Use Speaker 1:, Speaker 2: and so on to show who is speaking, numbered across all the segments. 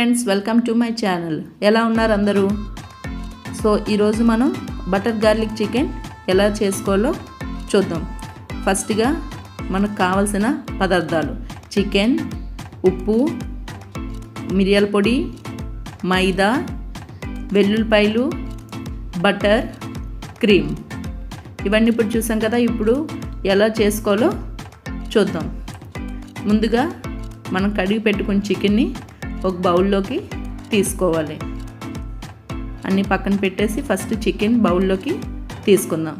Speaker 1: Friends, welcome to my channel. ఎలా ఉన్నారు అందరూ? సో ఈరోజు మనం బటర్ గార్లిక్ చికెన్ ఎలా చేసుకోవాలో చూద్దాం. ఫస్ట్గా మనకు కావాల్సిన పదార్థాలు: చికెన్, ఉప్పు, మిరియాల పొడి, మైదా, వెల్లుల్లిపాయలు, బటర్, క్రీమ్. ఇవన్నీ ఇప్పుడు చూసాం కదా. ఇప్పుడు ఎలా చేసుకోవాలో చూద్దాం. ముందుగా మనం కడిగి పెట్టుకున్న చికెన్ని ఒక బౌల్లోకి తీసుకోవాలి. అన్నీ పక్కన పెట్టేసి ఫస్ట్ చికెన్ బౌల్లోకి తీసుకుందాం.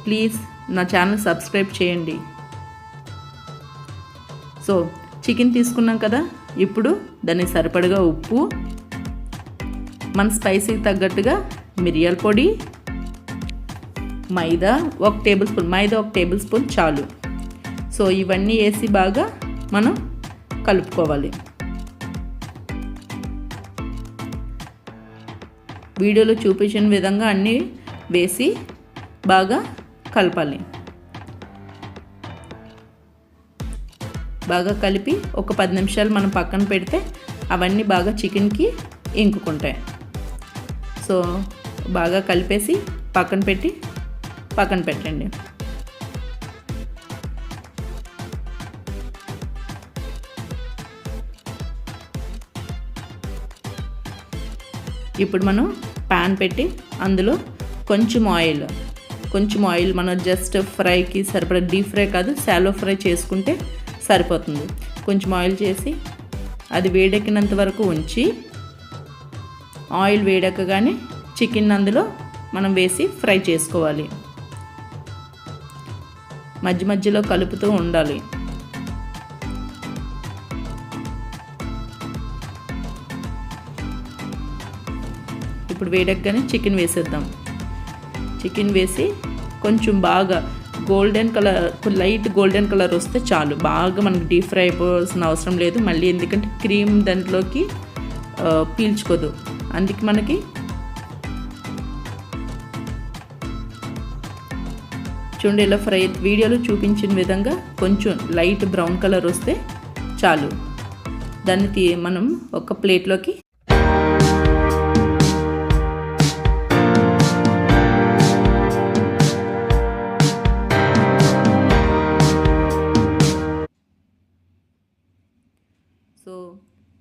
Speaker 1: ప్లీజ్ నా ఛానల్ సబ్స్క్రైబ్ చేయండి. సో చికెన్ తీసుకున్నాం కదా. ఇప్పుడు దానికి సరిపడగా ఉప్పు, మన స్పైసీకి తగ్గట్టుగా మిరియాల పొడి, మైదా ఒక టేబుల్ స్పూన్ చాలు. సో ఇవన్నీ వేసి బాగా మనం కలుపుకోవాలి. వీడియోలో చూపించిన విధంగా అన్నీ వేసి బాగా కలపాలి. బాగా కలిపి ఒక 10 నిమిషాలు మనం పక్కన పెడితే అవన్నీ బాగా చికెన్కి ఇంకుకుంటాయి. సో బాగా కలిపేసి పక్కన పెట్టండి. ఇప్పుడు మనం ప్యాన్ పెట్టి అందులో కొంచెం ఆయిల్ మనం జస్ట్ ఫ్రైకి సరిపడా, డీప్ ఫ్రై కాదు, షాలో ఫ్రై చేసుకుంటే సరిపోతుంది. కొంచెం ఆయిల్ చేసి అది వేడెక్కినంత వరకు ఉంచి, ఆయిల్ వేడెక్కగానే చికెన్ అందులో మనం వేసి ఫ్రై చేసుకోవాలి. మధ్య మధ్యలో కలుపుతూ ఉండాలి. ఇప్పుడు వేడెక్కగానే చికెన్ వేసేద్దాం. చికెన్ వేసి కొంచెం బాగా లైట్ గోల్డెన్ కలర్ వస్తే చాలు. బాగా మనకు డీప్ ఫ్రై అయిపోవాల్సిన అవసరం లేదు మళ్ళీ, ఎందుకంటే క్రీమ్ దాంట్లోకి పీల్చుకోదు. అందుకే మనకి చూడండి ఇలా ఫ్రై, వీడియోలో చూపించిన విధంగా కొంచెం లైట్ బ్రౌన్ కలర్ వస్తే చాలు. దాన్ని మనం ఒక ప్లేట్లోకి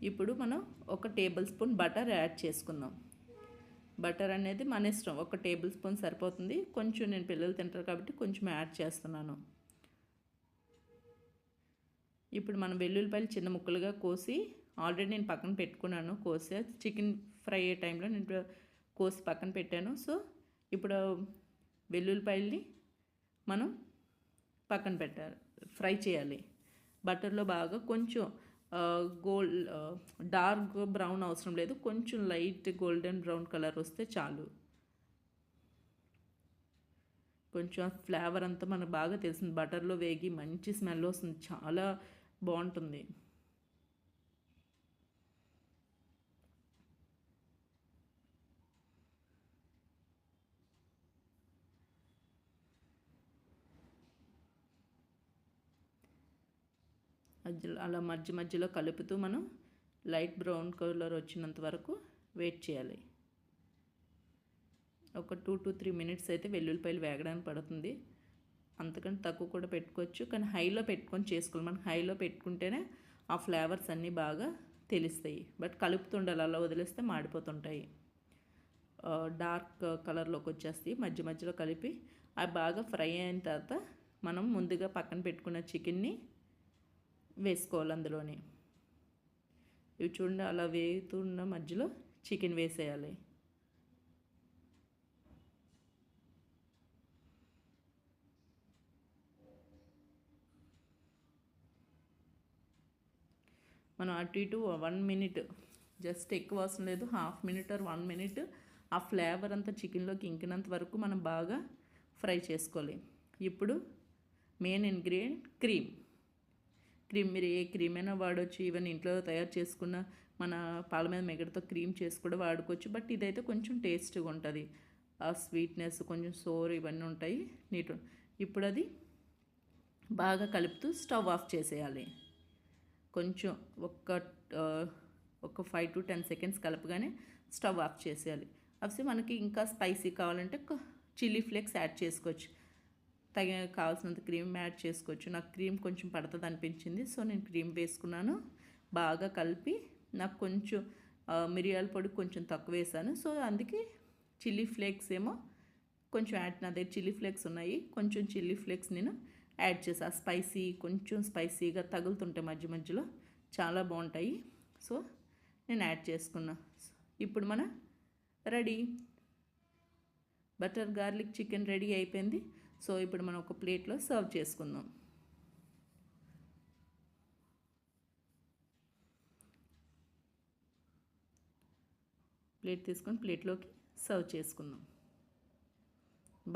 Speaker 1: ఇప్పుడు మనం ఒక టేబుల్ స్పూన్ బటర్ యాడ్ చేసుకుందాం. బటర్ అనేది మన ఇష్టం, ఒక టేబుల్ స్పూన్ సరిపోతుంది. కొంచెం నేను పిల్లలు తింటారు కాబట్టి కొంచెం యాడ్ చేస్తున్నాను. ఇప్పుడు మనం వెల్లుల్లిపాయలు చిన్న ముక్కలుగా కోసి ఆల్రెడీ నేను పక్కన పెట్టుకున్నాను. చికెన్ ఫ్రై అయ్యే టైంలో నేను కోసి పక్కన పెట్టాను. సో ఇప్పుడు వెల్లుల్లిపాయల్ని మనం పక్కన ఫ్రై చేయాలి. బటర్లో బాగా కొంచెం డార్క్ బ్రౌన్ అవసరం లేదు, కొంచెం లైట్ గోల్డెన్ బ్రౌన్ కలర్ వస్తే చాలు. కొంచెం ఫ్లేవర్ అంతా మనకు బాగా తెలిసింది. బటర్లో వేగి మంచి స్మెల్ వస్తుంది, చాలా బాగుంటుంది. అలా మధ్యలో కలుపుతూ మనం లైట్ బ్రౌన్ కలర్ వచ్చినంత వరకు వెయిట్ చేయాలి. ఒక 2 to 3 మినిట్స్ అయితే వెల్లుల్లిపాయలు వేగడానికి పడుతుంది. అంతకంటే తక్కువ కూడా పెట్టుకోవచ్చు, కానీ హైలో పెట్టుకొని చేసుకోవాలి. మనం హైలో పెట్టుకుంటేనే ఆ ఫ్లేవర్స్ అన్నీ బాగా తెలుస్తాయి. బట్ కలుపుతుండాలి, అలా వదిలేస్తే మాడిపోతుంటాయి, డార్క్ కలర్లోకి వచ్చేస్తాయి. మధ్యలో కలిపి అవి బాగా ఫ్రై అయిన తర్వాత మనం ముందుగా పక్కన పెట్టుకున్న చికెన్ని వేసుకోవాలి అందులోనే. ఇవి చూడండి అలా వేగుతున్న మధ్యలో చికెన్ వేసేయాలి. మనం అటు ఇటు 1 మినిట్, జస్ట్ ఎక్కువ అవసరం లేదు, 1/2 మినిట్ or 1 మినిట్ ఆ ఫ్లేవర్ అంతా చికెన్లోకి ఇంకినంత వరకు మనం బాగా ఫ్రై చేసుకోవాలి. ఇప్పుడు మెయిన్ ఇంగ్రీడియంట్ క్రీమ్. మీరు ఏ క్రీమ్ అయినా వాడవచ్చు. ఈవెన్ ఇంట్లో తయారు చేసుకున్న మన పాల మీద మెగడతో క్రీమ్ చేసి కూడా వాడుకోవచ్చు. బట్ ఇదైతే కొంచెం టేస్ట్గా ఉంటుంది. ఆ స్వీట్నెస్, కొంచెం సోర్ ఇవన్నీ ఉంటాయి ఇప్పుడు అది బాగా కలుపుతూ స్టవ్ ఆఫ్ చేసేయాలి. కొంచెం ఒక 5 to 10 సెకండ్స్ కలపగానే స్టవ్ ఆఫ్ చేసేయాలి. అవి మనకి ఇంకా స్పైసీ కావాలంటే చిల్లీ ఫ్లేక్స్ యాడ్ చేసుకోవచ్చు. కావాల్సినంత క్రీమ్ యాడ్ చేసుకోవచ్చు. నాకు క్రీమ్ కొంచెం పడుతుంది అనిపించింది, సో నేను క్రీమ్ వేసుకున్నాను. బాగా కలిపి నాకు కొంచెం మిరియాల పొడి కొంచెం తక్కువ వేసాను, సో అందుకే చిల్లీ ఫ్లేక్స్ ఏమో కొంచెం యాడ్, నా దగ్గర చిల్లీ ఫ్లేక్స్ ఉన్నాయి, కొంచెం చిల్లీ ఫ్లేక్స్ నేను యాడ్ చేసాను. కొంచెం స్పైసీగా తగులుతుంటాయి మధ్య మధ్యలో, చాలా బాగుంటాయి. సో నేను యాడ్ చేసుకున్నా. ఇప్పుడు మన ready butter garlic chicken ready అయిపోయింది. సో ఇప్పుడు మనం ఒక ప్లేట్లో సర్వ్ చేసుకుందాం. ప్లేట్ తీసుకొని ప్లేట్లోకి సర్వ్ చేసుకుందాం.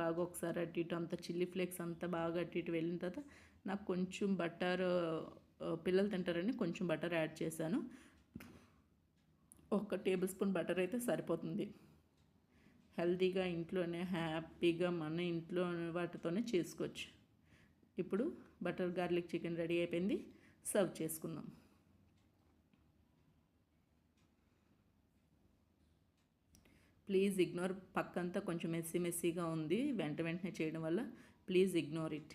Speaker 1: బాగా ఒకసారి అటు ఇటు అంతా చిల్లీ ఫ్లేక్స్ అంతా బాగా అటు ఇటు వెళ్ళిన తర్వాత నాకు కొంచెం బటర్, పిల్లలు తింటారని కొంచెం బటర్ యాడ్ చేశాను. 1 టేబుల్ స్పూన్ బటర్ అయితే సరిపోతుంది. హెల్తీగా ఇంట్లోనే హ్యాపీగా మన ఇంట్లో వాటితోనే చేసుకోవచ్చు. ఇప్పుడు బటర్ గార్లిక్ చికెన్ రెడీ అయిపోయింది. సర్వ్ చేసుకుందాం. ప్లీజ్ ఇగ్నోర్, పక్కంతా కొంచెం మెస్సీగా ఉంది వెంటనే చేయడం వల్ల. Please ignore it.